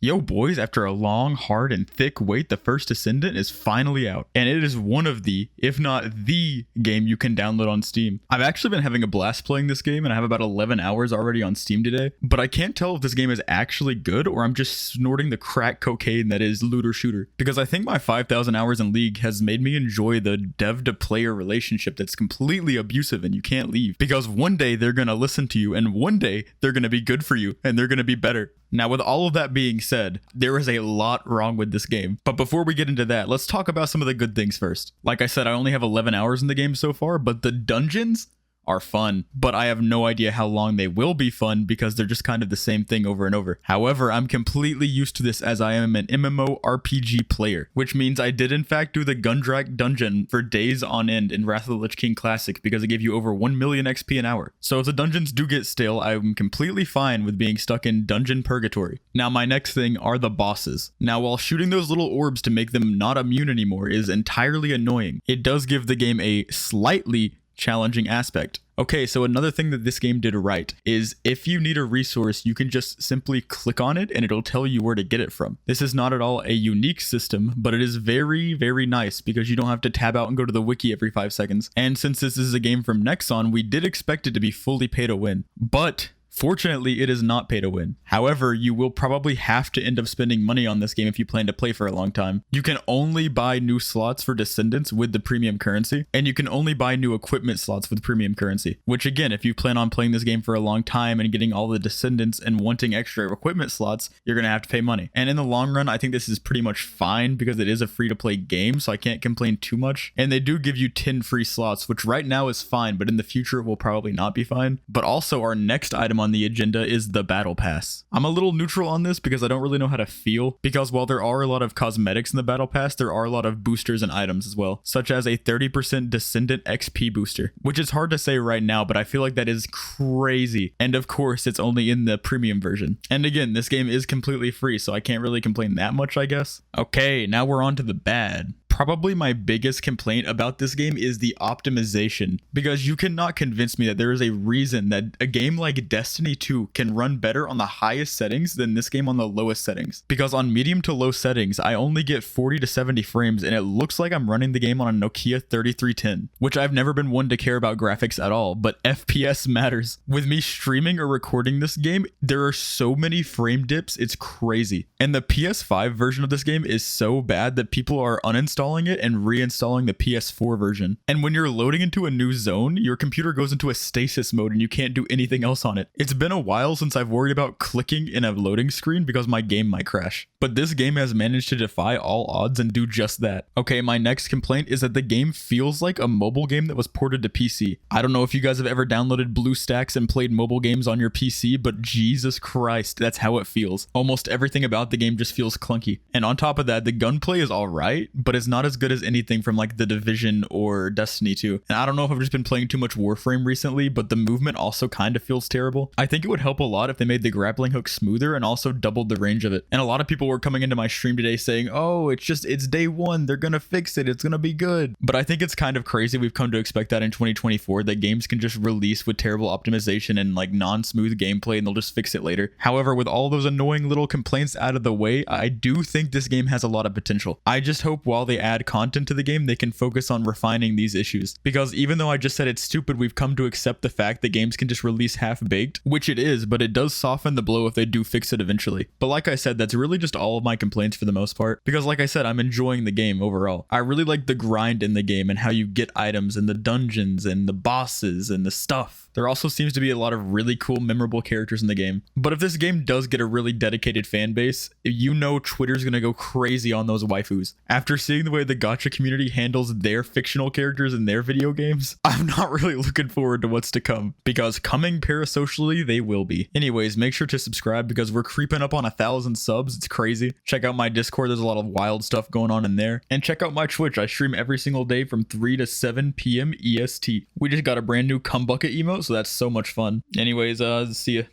Yo boys, after a long, hard, and thick wait, the First Descendant is finally out. And it is one of the, if not the, game you can download on Steam. I've actually been having a blast playing this game, and I have about 11 hours already on Steam today. But I can't tell if this game is actually good, or I'm just snorting the crack cocaine that is looter shooter. Because I think my 5,000 hours in League has made me enjoy the dev-to-player relationship that's completely abusive and you can't leave. Because one day they're gonna listen to you, and one day they're gonna be good for you, and they're gonna be better. Now, with all of that being said, there is a lot wrong with this game. But before we get into that, let's talk about some of the good things first. Like I said, I only have 11 hours in the game so far, but the dungeons are fun, but I have no idea how long they will be fun because they're just kind of the same thing over and over. However, I'm completely used to this as I am an MMORPG player, which means I did in fact do the Gundrak dungeon for days on end in Wrath of the Lich King Classic because it gave you over 1 million XP an hour. So if the dungeons do get stale, I'm completely fine with being stuck in dungeon purgatory. Now my next thing are the bosses. Now while shooting those little orbs to make them not immune anymore is entirely annoying, it does give the game a slightly challenging aspect. Okay, so another thing that this game did right is if you need a resource, you can just simply click on it and it'll tell you where to get it from. This is not at all a unique system, but it is very, very nice because you don't have to tab out and go to the wiki every 5 seconds. And since this is a game from Nexon, we did expect it to be fully pay to win. But fortunately, it is not pay to win. However, you will probably have to end up spending money on this game if you plan to play for a long time. You can only buy new slots for Descendants with the premium currency, and you can only buy new equipment slots with premium currency, which again, if you plan on playing this game for a long time and getting all the Descendants and wanting extra equipment slots, you're going to have to pay money. And in the long run, I think this is pretty much fine because it is a free-to-play game, so I can't complain too much. And they do give you 10 free slots, which right now is fine, but in the future it will probably not be fine. But also our next item on the agenda is the battle pass. I'm a little neutral on this because I don't really know how to feel, because while there are a lot of cosmetics in the battle pass, there are a lot of boosters and items as well, such as a 30% Descendant XP booster, which is hard to say right now, but I feel like that is crazy. And of course, it's only in the premium version. And again, this game is completely free, so I can't really complain that much, I guess. Okay, now we're on to the bad. Probably my biggest complaint about this game is the optimization, because you cannot convince me that there is a reason that a game like Destiny 2 can run better on the highest settings than this game on the lowest settings. Because on medium to low settings, I only get 40 to 70 frames and it looks like I'm running the game on a Nokia 3310, which I've never been one to care about graphics at all, but FPS matters. With me streaming or recording this game, there are so many frame dips, it's crazy. And the PS5 version of this game is so bad that people are uninstalling it and reinstalling the PS4 version. And when you're loading into a new zone, your computer goes into a stasis mode and you can't do anything else on it. It's been a while since I've worried about clicking in a loading screen because my game might crash. But this game has managed to defy all odds and do just that. Okay, my next complaint is that the game feels like a mobile game that was ported to PC. I don't know if you guys have ever downloaded BlueStacks and played mobile games on your PC, but Jesus Christ, that's how it feels. Almost everything about the game just feels clunky. And on top of that, the gunplay is alright, but it's not as good as anything from like The Division or Destiny 2. And I don't know if I've just been playing too much Warframe recently, but the movement also kind of feels terrible. I think it would help a lot if they made the grappling hook smoother and also doubled the range of it. And a lot of people were coming into my stream today saying, oh, it's day one, they're gonna fix it, it's gonna be good. But I think it's kind of crazy we've come to expect that in 2024, that games can just release with terrible optimization and like non-smooth gameplay and they'll just fix it later. However, with all those annoying little complaints out of the way, I do think this game has a lot of potential. I just hope while they add content to the game, they can focus on refining these issues. Because even though I just said it's stupid, we've come to accept the fact that games can just release half-baked, which it is, but it does soften the blow if they do fix it eventually. But like I said, that's really just all of my complaints for the most part, because like I said, I'm enjoying the game overall. I really like the grind in the game and how you get items and the dungeons and the bosses and the stuff. There also seems to be a lot of really cool, memorable characters in the game. But if this game does get a really dedicated fan base, you know Twitter's gonna go crazy on those waifus. After seeing the way the gacha community handles their fictional characters in their video games, I'm not really looking forward to what's to come, because coming parasocially, they will be. Anyways, make sure to subscribe because we're creeping up on 1,000 subs. It's crazy. Check out my Discord. There's a lot of wild stuff going on in there. And check out my Twitch. I stream every single day from 3 to 7 p.m. EST. We just got a brand new cum bucket emote, so that's so much fun. Anyways, see ya.